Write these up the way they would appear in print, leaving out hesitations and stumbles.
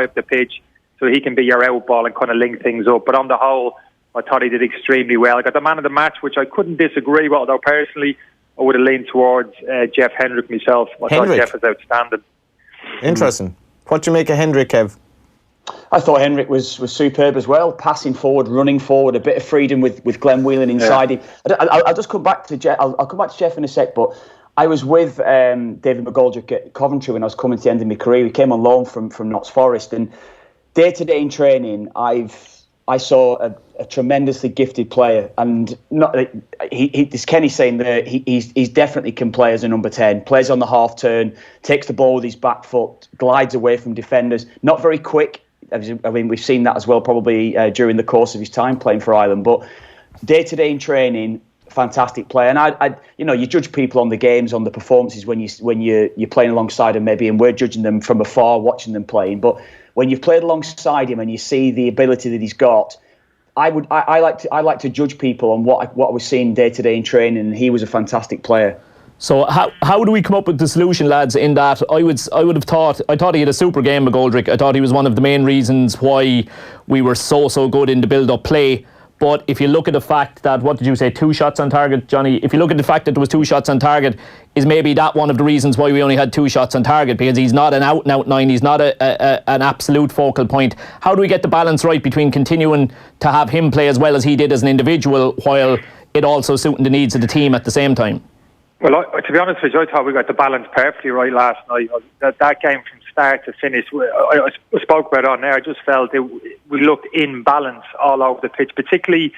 up the pitch, so he can be your out ball and kind of link things up. But on the whole, I thought he did extremely well. I got the man of the match, which I couldn't disagree with, although personally I would have leaned towards Jeff Hendrick myself. I thought Jeff was outstanding. Interesting. What do you make of Hendrick, Kev? I thought Hendrick was superb as well, passing forward, running forward, a bit of freedom with Glenn Whelan inside him. I'll just come back to Jeff. I'll come back to Jeff in a sec, but I was with David McGoldrick at Coventry when I was coming to the end of my career. He came on loan from Notts Forest, and day-to-day in training, I saw a tremendously gifted player, and not this Kenny's saying that he's definitely can play as a number 10, plays on the half turn, takes the ball with his back foot, glides away from defenders, not very quick. I mean, we've seen that as well probably during the course of his time playing for Ireland, but day-to-day in training, fantastic player. And I you judge people on the games, on the performances when you're playing alongside them maybe, and we're judging them from afar, watching them playing. But when you've played alongside him and you see the ability that he's got, I like to judge people on what I was seeing day to day in training, and he was a fantastic player. So how do we come up with the solution, lads? In that I thought he had a super game, McGoldrick. I thought he was one of the main reasons why we were so good in the build-up play. But if you look at the fact that, what did you say, 2 shots on target, Johnny? If you look at the fact that there was 2 shots on target, is maybe that one of the reasons why we only had 2 shots on target, because he's not an out-and-out 9, he's not an absolute focal point. How do we get the balance right between continuing to have him play as well as he did as an individual, while it also suiting the needs of the team at the same time? Well, to be honest with you, I thought we got the balance perfectly right last night. That game from start to finish, I spoke about it on there, I just felt we looked in balance all over the pitch, particularly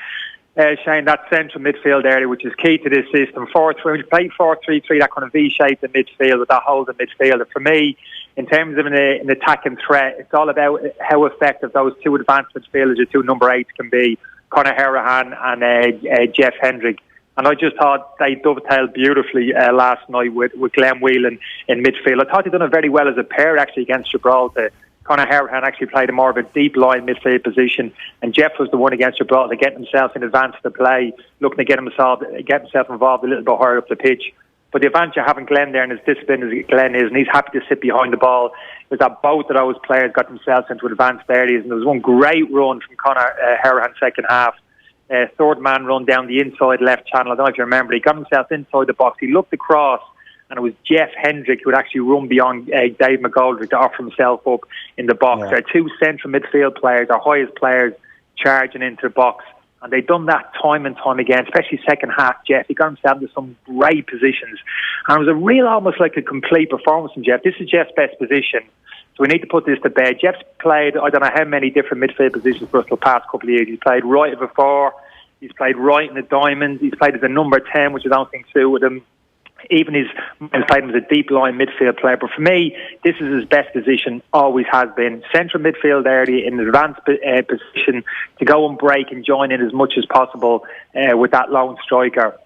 Shane, that central midfield area, which is key to this system. 4-3, when you play 4-3-3, that kind of V-shaped in midfield with that hold in midfield. For me, in terms of an attacking threat, it's all about how effective those 2 advanced midfielders, your 2 number 8s can be, Conor Herahan and Jeff Hendrick. And I just thought they dovetailed beautifully last night with Glenn Whelan in midfield. I thought they'd done it very well as a pair actually against Gibraltar. Conor Herahan actually played a more of a deep line midfield position, and Jeff was the one against Gibraltar getting himself in advance of the play, looking to get himself involved a little bit higher up the pitch. But the advantage of having Glenn there and as disciplined as Glenn is, and he's happy to sit behind the ball, was that both of those players got themselves into advanced areas. And there was one great run from Conor Herahan second half. Third man run down the inside left channel. I don't know if you remember. He got himself inside the box. He looked across, and it was Jeff Hendrick who had actually run beyond Dave McGoldrick to offer himself up in the box. They're 2 central midfield players, our highest players, charging into the box. And they've done that time and time again, especially second half, Jeff. He got himself into some great positions. And it was a real, almost like a complete performance from Jeff. This is Jeff's best position. So we need to put this to bed. Jeff's played, I don't know how many different midfield positions for us the past couple of years. He's played right of a 4. He's played right in the diamond. He's played as a number 10, which I don't think suited him. Even he's played as a deep line midfield player. But for me, this is his best position, always has been. Central midfield area in an advanced position to go and break and join in as much as possible with that lone striker.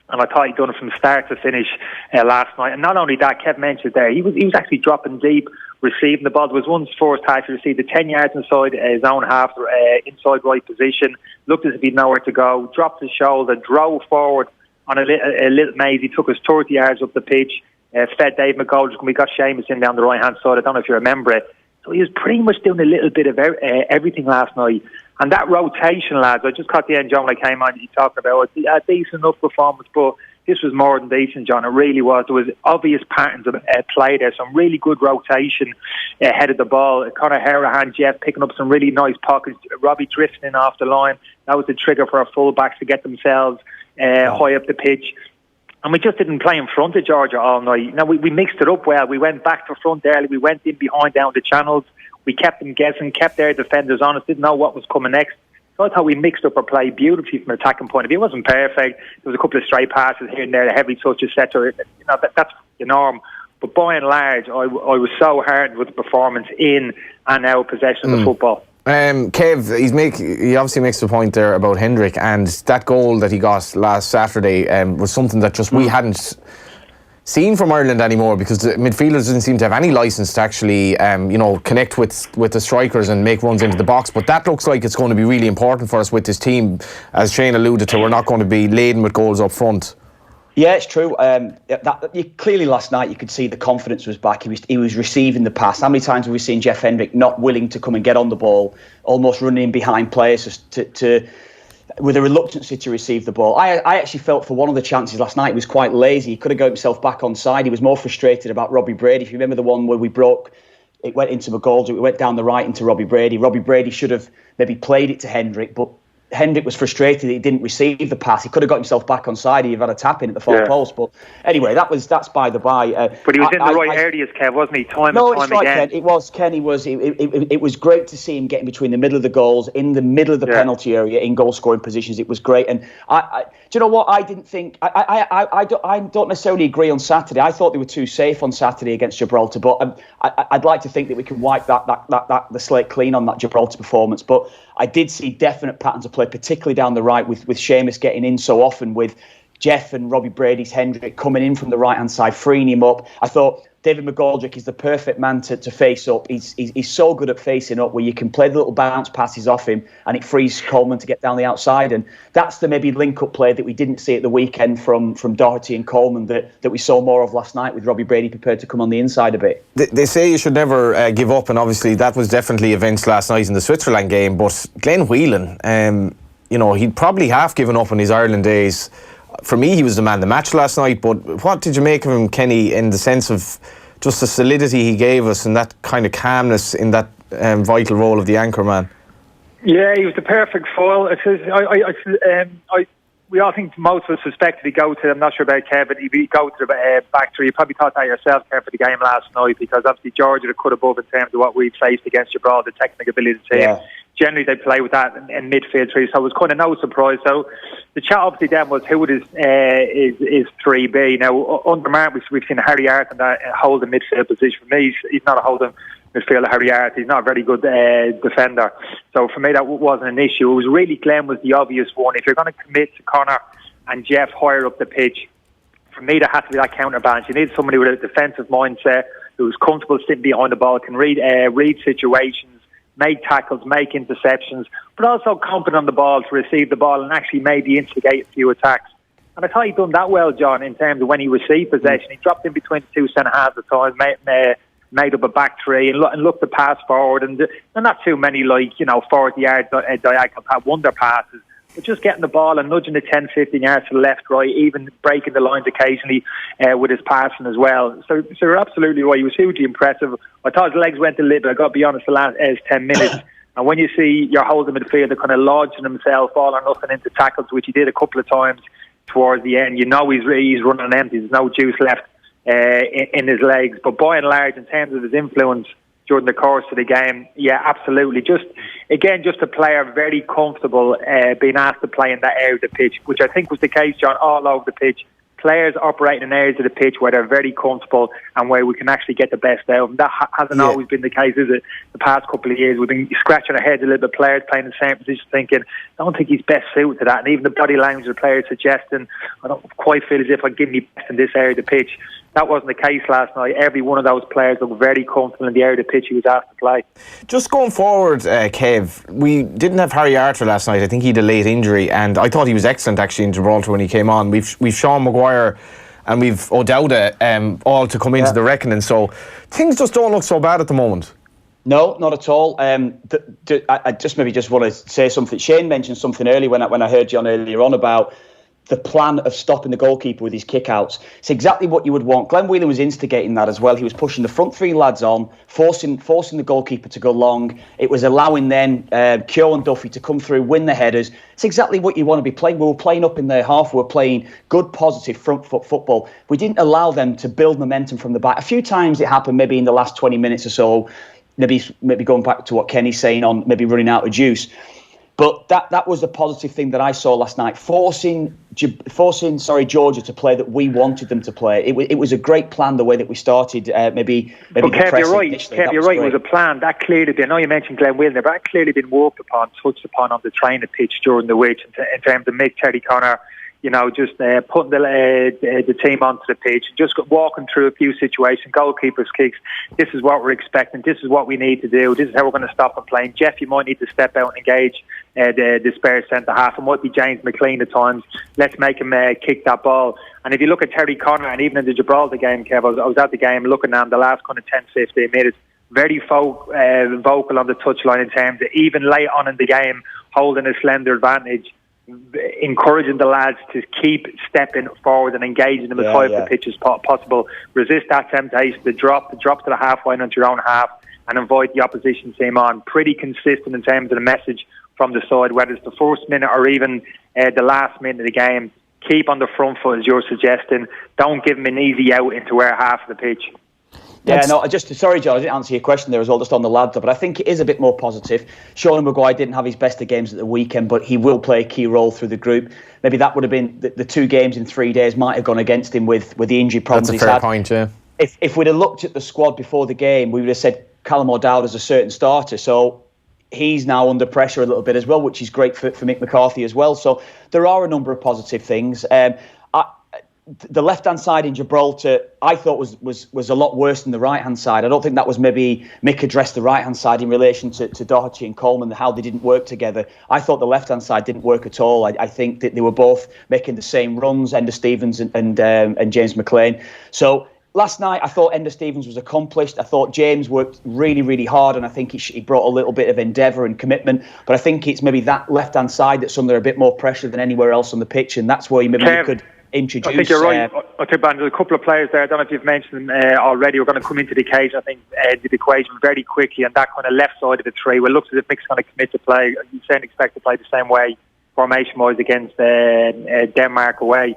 And I thought he'd done it from start to finish last night. And not only that, Kev mentioned there, he was actually dropping deep, receiving the ball. There was one first half he received the 10 yards inside his own half, inside right position, looked as if he'd nowhere to go, dropped his shoulder, drove forward on a little maze. He took us 30 yards up the pitch, fed Dave McGoldrick, and we got Seamus in down the right-hand side. I don't know if you remember it. So he was pretty much doing a little bit of everything last night. And that rotation, lads, I just caught the end, John, when I came on, you talking about a decent enough performance, but this was more than decent, John. It really was. There was obvious patterns of play there, some really good rotation ahead of the ball. Conor Herahan, Jeff picking up some really nice pockets. Robbie drifting in off the line. That was the trigger for our full-backs to get themselves high up the pitch. And we just didn't play in front of Georgia all night. Now, we mixed it up well. We went back to front early. We went in behind down the channels. We kept them guessing, kept their defenders honest, didn't know what was coming next. So I thought we mixed up our play beautifully from an attacking point of view. It wasn't perfect. There was a couple of stray passes here and there, a heavy touch, etc. That's the norm. But by and large, I was so hard with the performance in and out possession of the football. Kev, he obviously makes the point there about Hendrick, and that goal that he got last Saturday was something that just we hadn't seen from Ireland anymore, because the midfielders didn't seem to have any licence to actually connect with the strikers and make runs into the box. But that looks like it's going to be really important for us with this team. As Shane alluded to, we're not going to be laden with goals up front. Yeah, it's true. Clearly last night you could see the confidence was back. He was receiving the pass. How many times have we seen Jeff Hendrick not willing to come and get on the ball, almost running in behind players with a reluctancy to receive the ball? I actually felt for one of the chances last night he was quite lazy. He could have got himself back on side. He was more frustrated about Robbie Brady. If you remember the one where it went into McGoldrick, it went down the right into Robbie Brady. Robbie Brady should have maybe played it to Hendrick, but Hendrick was frustrated that he didn't receive the pass. He could have got himself back on side. He'd have had a tap in at the far post. But anyway, that's by the by. But he was in the right areas, Kev, wasn't he? Time no, and time it's right, again. Ken. It was. Kenny was. It was great to see him getting between the middle of the goals, in the middle of the penalty area, in goal scoring positions. It was great. And do you know what? I didn't think. I don't necessarily agree on Saturday. I thought they were too safe on Saturday against Gibraltar. But I'd like to think that we can wipe the slate clean on that Gibraltar performance. But I did see definite patterns of play, particularly down the right, with Seamus getting in so often, with Jeff and Robbie Brady's Hendrick coming in from the right-hand side, freeing him up. I thought David McGoldrick is the perfect man to face up. He's so good at facing up, where you can play the little bounce passes off him and it frees Coleman to get down the outside. And that's the maybe link-up play that we didn't see at the weekend from Doherty and Coleman that we saw more of last night, with Robbie Brady prepared to come on the inside a bit. They say you should never give up, and obviously that was definitely events last night in the Switzerland game. But Glenn Whelan, he'd probably half given up on his Ireland days. For me, he was the man of the match last night. But what did you make of him, Kenny, in the sense of just the solidity he gave us and that kind of calmness in that vital role of the anchor man? Yeah, he was the perfect foil. We all think most of us suspected he'd go to, I'm not sure about Kevin, he'd go to the back three. You probably thought that yourself, Kevin, for the game last night, because obviously Georgia had cut above in terms of what we'd faced against Gibraltar, the technical ability of the team. Yeah. Generally, they play with that in midfield three, so it was kind of no surprise. So the chat obviously then was, who would his 3B? Now, under Mark, we've seen Harry Hart in that holding midfield position. For me, he's not a holding midfielder, Harry Hart. He's not a very good defender. So for me, that wasn't an issue. It was really Glenn was the obvious one. If you're going to commit to Connor and Jeff higher up the pitch, for me, there has to be that counterbalance. You need somebody with a defensive mindset who's comfortable sitting behind the ball, can read situations, make tackles, make interceptions, but also confident on the ball to receive the ball and actually maybe instigate a few attacks. And I thought he'd done that well, John, in terms of when he received possession. He dropped in between the two centre-halves at times, made up a back three and looked to pass forward. And not too many, 40-yard diagonal wonder passes, but just getting the ball and nudging the 10, 15 yards to the left, right, even breaking the lines occasionally with his passing as well. So you're absolutely right. He was hugely impressive. I thought his legs went a little bit, I've got to be honest, the last 10 minutes. And when you see your holding midfielder kind of lodging himself all or nothing into tackles, which he did a couple of times towards the end, he's running on empty. There's no juice left in his legs. But by and large, in terms of his influence during the course of the game, yeah, absolutely. Just a player very comfortable being asked to play in that area of the pitch, which I think was the case, John, all over the pitch. Players operating in areas of the pitch where they're very comfortable and where we can actually get the best out of them. That hasn't always been the case, is it? The past couple of years, we've been scratching our heads a little bit. Players playing the same position, thinking, I don't think he's best suited to that. And even the body language of the players suggesting, I don't quite feel as if I'm giving me best in this area of the pitch. That wasn't the case last night. Every one of those players looked very comfortable in the area of the pitch he was asked to play. Just going forward, Kev, we didn't have Harry Arter last night. I think he had a late injury, and I thought he was excellent actually in Gibraltar when he came on. We've Sean Maguire and we've O'Dowda all to come into the reckoning, so things just don't look so bad at the moment. No, not at all. I just want to say something. Shane mentioned something earlier when I heard John earlier on about the plan of stopping the goalkeeper with his kick-outs. It's exactly what you would want. Glenn Whelan was instigating that as well. He was pushing the front three lads on, forcing the goalkeeper to go long. It was allowing then Keogh and Duffy to come through, win the headers. It's exactly what you want to be playing. We were playing up in their half. We were playing good, positive front foot football. We didn't allow them to build momentum from the back. A few times it happened maybe in the last 20 minutes or so, maybe going back to what Kenny's saying on maybe running out of juice. But that was the positive thing that I saw last night, forcing Georgia to play that we wanted them to play. It was a great plan the way that we started. Maybe Kev, you're right. Kev, you're right. It was a plan that clearly been. I know you mentioned Glenn Whelan, but that clearly been worked upon, touched upon on the training pitch during the week in terms of Mick, Terry Connor. Just putting the team onto the pitch, just walking through a few situations, goalkeepers' kicks. This is what we're expecting. This is what we need to do. This is how we're going to stop them playing. Jeff, you might need to step out and engage the spare centre half. It might be James McLean at times. Let's make him kick that ball. And if you look at Terry Connor, and even in the Gibraltar game, Kev, I was at the game looking at him the last kind of 10-15 minutes, very vocal on the touchline in terms of even late on in the game, holding a slender advantage, encouraging the lads to keep stepping forward and engaging them as high up the pitch as possible. Resist that temptation to drop to the halfway into your own half and invite the opposition team on. Pretty consistent in terms of the message from the side, whether it's the first minute or even the last minute of the game. Keep on the front foot as you're suggesting. Don't give them an easy out into our half of the pitch. Sorry, John, I didn't answer your question there as well, just on the lads, but I think it is a bit more positive. Sean Maguire didn't have his best of games at the weekend, but he will play a key role through the group. Maybe that would have been the 2 games in 3 days might have gone against him with the injury problems he's had. That's a fair point, yeah. If we'd have looked at the squad before the game, we would have said Callum O'Dowd is a certain starter, so he's now under pressure a little bit as well, which is great for Mick McCarthy as well. So there are a number of positive things. The left-hand side in Gibraltar, I thought was a lot worse than the right-hand side. I don't think that was maybe Mick addressed the right-hand side in relation to Doherty and Coleman, how they didn't work together. I thought the left-hand side didn't work at all. I think that they were both making the same runs, Ender Stevens and James McLean. So last night, I thought Ender Stevens was accomplished. I thought James worked really, really hard, and I think he brought a little bit of endeavour and commitment. But I think it's maybe that left-hand side that's under a bit more pressure than anywhere else on the pitch, and that's where you could introduce. I think you're right. I think there's a couple of players there. I don't know if you've mentioned them already. We're going to come into the occasion, I think, the equation very quickly, and that kind of left side of the three. Well, it looks as if Mick's going to commit to play. You certainly expect to play the same way, formation-wise, against Denmark away.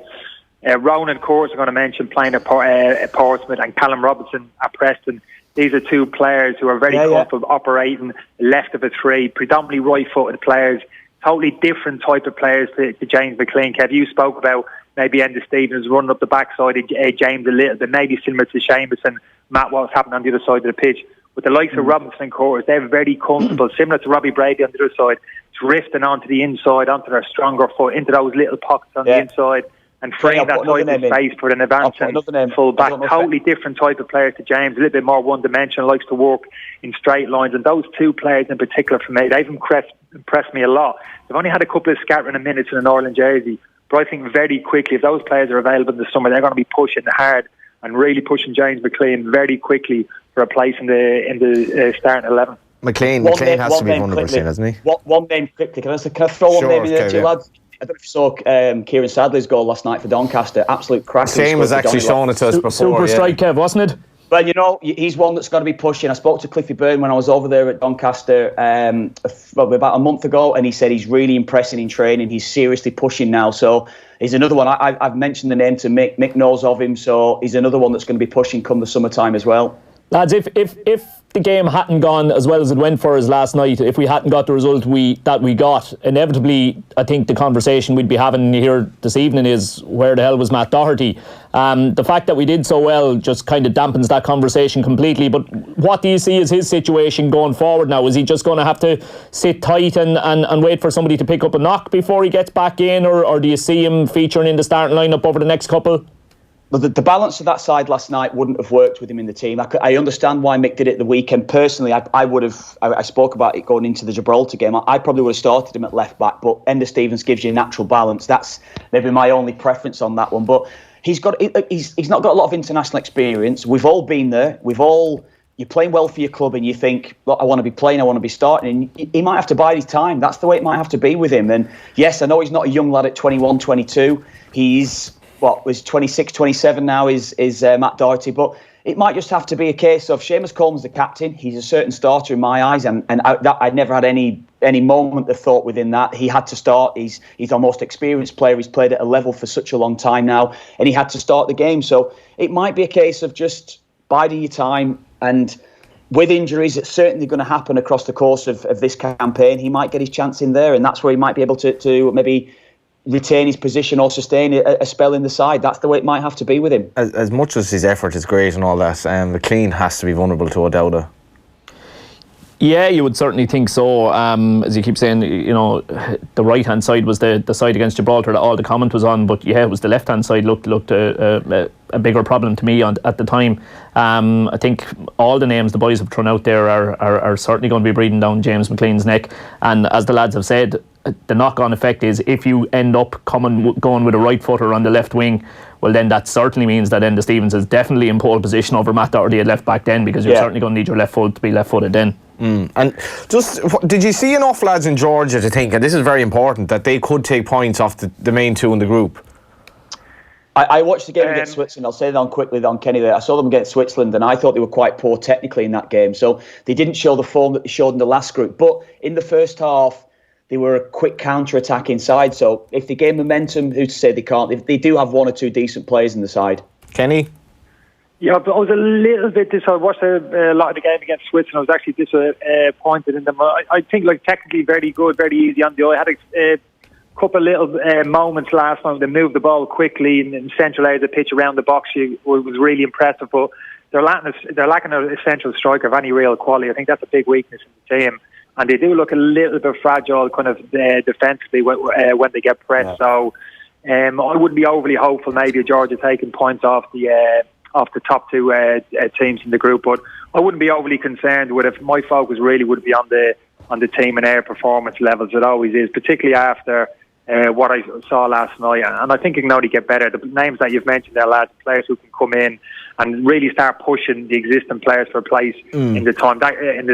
Ronan Courts, I'm going to mention, playing at Portsmouth, and Callum Robinson at Preston. These are 2 players who are very comfortable operating left of a three, predominantly right-footed players, totally different type of players to James McLean. Kev, you spoke about maybe Ender Stevens running up the backside of James a little bit, maybe similar to Seamus and Matt, what's happening on the other side of the pitch. With the likes of Robinson and Courts, they're very comfortable, similar to Robbie Brady on the other side, drifting onto the inside, onto their stronger foot, into those little pockets on the inside, and freeing that type of space for an advancing full back. Totally different type of player to James, a little bit more one-dimensional, likes to work in straight lines. And those 2 players in particular for me, they've impressed me a lot. They've only had a couple of scattering of minutes in an Ireland jersey, but I think very quickly, if those players are available in the summer, they're going to be pushing hard and really pushing James McLean very quickly for a place in the starting 11. McLean has to be 100%, hasn't he? One name quickly. Can I throw one name in there to you, lads? I don't know if you saw Kieran Sadler's goal last night for Doncaster. Absolute cracker. Shane was actually showing it to us before. Super strike, Kev, wasn't it? Well, he's one that's going to be pushing. I spoke to Cliffy Byrne when I was over there at Doncaster about a month ago, and he said he's really impressing in training. He's seriously pushing now. So he's another one. I've mentioned the name to Mick. Mick knows of him, so he's another one that's going to be pushing come the summertime as well. Lads, if the game hadn't gone as well as it went for us last night, if we hadn't got the result that we got, inevitably, I think the conversation we'd be having here this evening is, where the hell was Matt Doherty? The fact that we did so well just kind of dampens that conversation completely. But what do you see as his situation going forward now? Is he just going to have to sit tight and wait for somebody to pick up a knock before he gets back in, or do you see him featuring in the starting lineup over the next couple? Well, the balance of that side last night wouldn't have worked with him in the team. I understand why Mick did it the weekend. Personally, I spoke about it going into the Gibraltar game. I probably would have started him at left back, but Ender Stevens gives you a natural balance. That's maybe my only preference on that one. But he's not got a lot of international experience. We've all been there. You're playing well for your club and you think, look, I want to be playing, I want to be starting. And he might have to bide his time. That's the way it might have to be with him. And yes, I know he's not a young lad at 21, 22. He's was 26, 27 now is Matt Doherty, but it might just have to be a case of Seamus Coleman's the captain. He's a certain starter in my eyes, and I'd never had any moment of thought within that. He had to start. He's our most experienced player. He's played at a level for such a long time now, and he had to start the game. So it might be a case of just biding your time, and with injuries, it's certainly going to happen across the course of this campaign. He might get his chance in there, and that's where he might be able to maybe retain his position or sustain a spell in the side. That's the way it might have to be with him. As much as his effort is great and all that, McLean has to be vulnerable to O'Dowd. Yeah, you would certainly think so. As you keep saying, the right-hand side was the side against Gibraltar that all the comment was on, but yeah, it was the left-hand side looked a bigger problem to me at the time. I think all the names the boys have thrown out there are certainly going to be breathing down James McLean's neck, and as the lads have said, the knock-on effect is if you end up going with a right footer on the left wing, well then that certainly means that Enda Stevens is definitely in pole position over Matt Doherty at left back then, because you're certainly going to need your left foot to be left footed then. And just, did you see enough lads in Georgia to think, and this is very important, that they could take points off the main two in the group? I watched the game against Switzerland. I'll say that on quickly on Kenny there. I saw them against Switzerland and I thought they were quite poor technically in that game. So they didn't show the form that they showed in the last group. But in the first half, they were a quick counter-attack inside. So if they gain momentum, who's to say they can't? They do have one or two decent players in the side. Kenny? Yeah, but I was a little bit I watched a lot of the game against Switzerland. I was actually disappointed in them. I think technically very good, very easy on the eye. I had a couple of little moments last time. They moved the ball quickly in central area of the pitch around the box. It was really impressive, but they're lacking an essential striker of any real quality. I think that's a big weakness in the team, and they do look a little bit fragile kind of defensively when they get pressed. So I wouldn't be overly hopeful maybe of Georgia taking points off the top two teams in the group, but I wouldn't be overly concerned with it. My focus really would be on the team and their performance levels. It always is, particularly after what I saw last night, and I think it can only get better. The names that you've mentioned there, lads, players who can come in and really start pushing the existing players for a place in the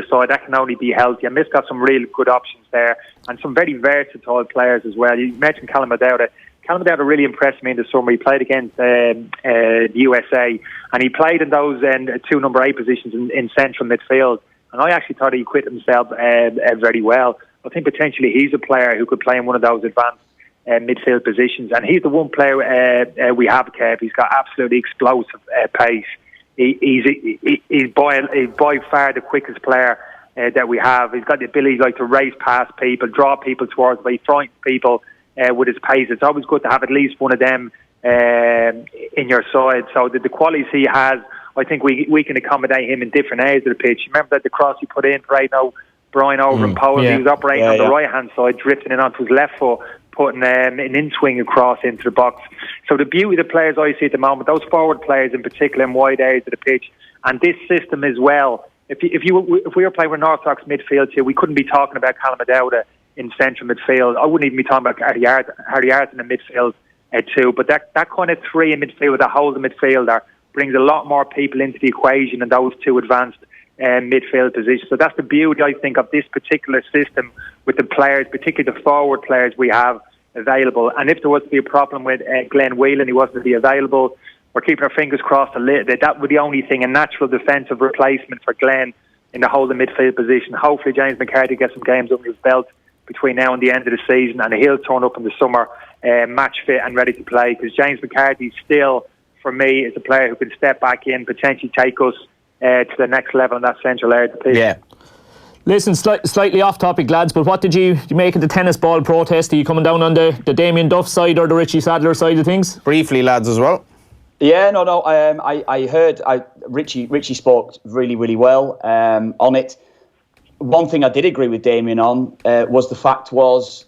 side, that can only be healthy. And Miss got some really good options there, and some very versatile players as well. You mentioned Callum O'Dowda. Callum O'Dowda really impressed me in the summer. He played against the USA, and he played in those two number 8 positions in central midfield. And I actually thought he acquitted himself very well. I think potentially he's a player who could play in one of those advanced midfield positions. And he's the one player we have, Kev. He's got absolutely explosive pace. He's by far the quickest player that we have. He's got the ability to race past people, draw people towards him, he frightens people with his pace. It's always good to have at least one of them in your side. So the qualities he has, I think we can accommodate him in different areas of the pitch. Remember that the cross he put in right now, Brian over in Poland, he was operating on the right-hand side, drifting in onto his left foot, putting an in-swing across into the box. So the beauty of the players I see at the moment, those forward players in particular in wide areas of the pitch, and this system as well, if we were playing with North Sox midfield here, we couldn't be talking about Callum O'Dowda in central midfield. I wouldn't even be talking about Harry Arton in midfield too. But that kind of three in midfield, that whole midfielder, brings a lot more people into the equation than those two advanced midfield positions. So that's the beauty, I think, of this particular system with the players, particularly the forward players we have available. And if there was to be a problem with Glenn Whelan, he wasn't to be available, we're keeping our fingers crossed a little bit. That would be the only thing, a natural defensive replacement for Glenn in the holding midfield position. Hopefully James McCarthy gets some games under his belt between now and the end of the season, and he'll turn up in the summer match fit and ready to play, because James McCarthy still, for me, is a player who can step back in, potentially take us to the next level in that central area of the pitch. Yeah. Listen, slightly off topic, lads, but what did you make of the tennis ball protest? Are you coming down on the Damien Duff side or the Richie Sadler side of things? Briefly, lads, as well. Yeah, no. I heard Richie spoke really, really well on it. One thing I did agree with Damien on was the fact was,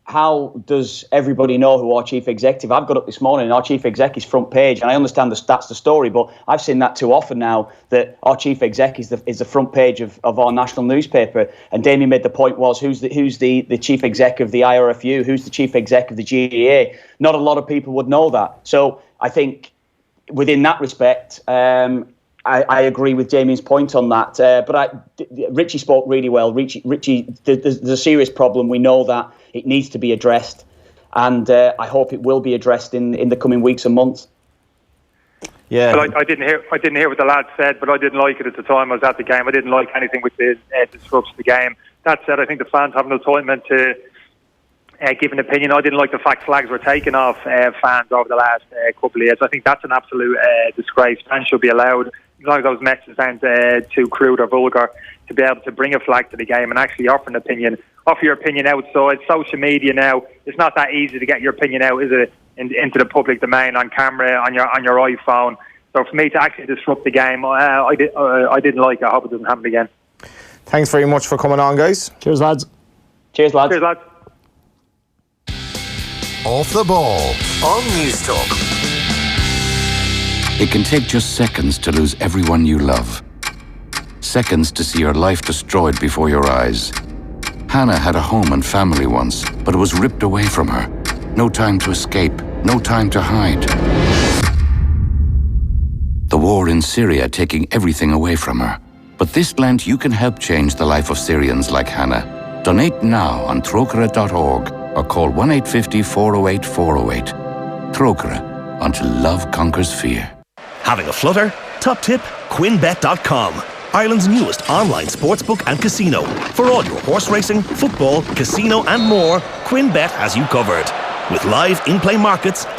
how does everybody know who our chief executive? I've got up this morning and our chief exec is front page, and I understand that's the story, but I've seen that too often now, that our chief exec is the front page of our national newspaper. And Damien made the point was, who's the chief exec of the IRFU? Who's the chief exec of the GAA? Not a lot of people would know that. So I think within that respect, I agree with Damien's point on that. But Richie spoke really well. Richie, there's a serious problem. We know that it needs to be addressed, and I hope it will be addressed in the coming weeks and months. Yeah, but I didn't hear what the lad said, but I didn't like it at the time I was at the game. I didn't like anything which disrupts the game. That said, I think the fans have an entitlement to give an opinion. I didn't like the fact flags were taken off fans over the last couple of years. I think that's an absolute disgrace. Fans should be allowed, as long as those messages aren't too crude or vulgar, to be able to bring a flag to the game and actually offer your opinion outside. Social media now, it's not that easy to get your opinion out, is it, into the public domain, on camera, on your iPhone. So for me to actually disrupt the game, I didn't like it. I hope it doesn't happen again. Thanks very much for coming on, guys. Cheers, lads. Cheers, lads. Cheers, lads. Off the Ball on News Talk. It can take just seconds to lose everyone you love. Seconds to see your life destroyed before your eyes. Hannah had a home and family once, but it was ripped away from her. No time to escape, no time to hide. The war in Syria taking everything away from her. But this Lent you can help change the life of Syrians like Hannah. Donate now on trocra.org or call 1-850-408-408. Trocra, until love conquers fear. Having a flutter? Top tip, quinbet.com. Ireland's newest online sportsbook and casino. For all your horse racing, football, casino and more, Quinbet has you covered. With live in-play markets on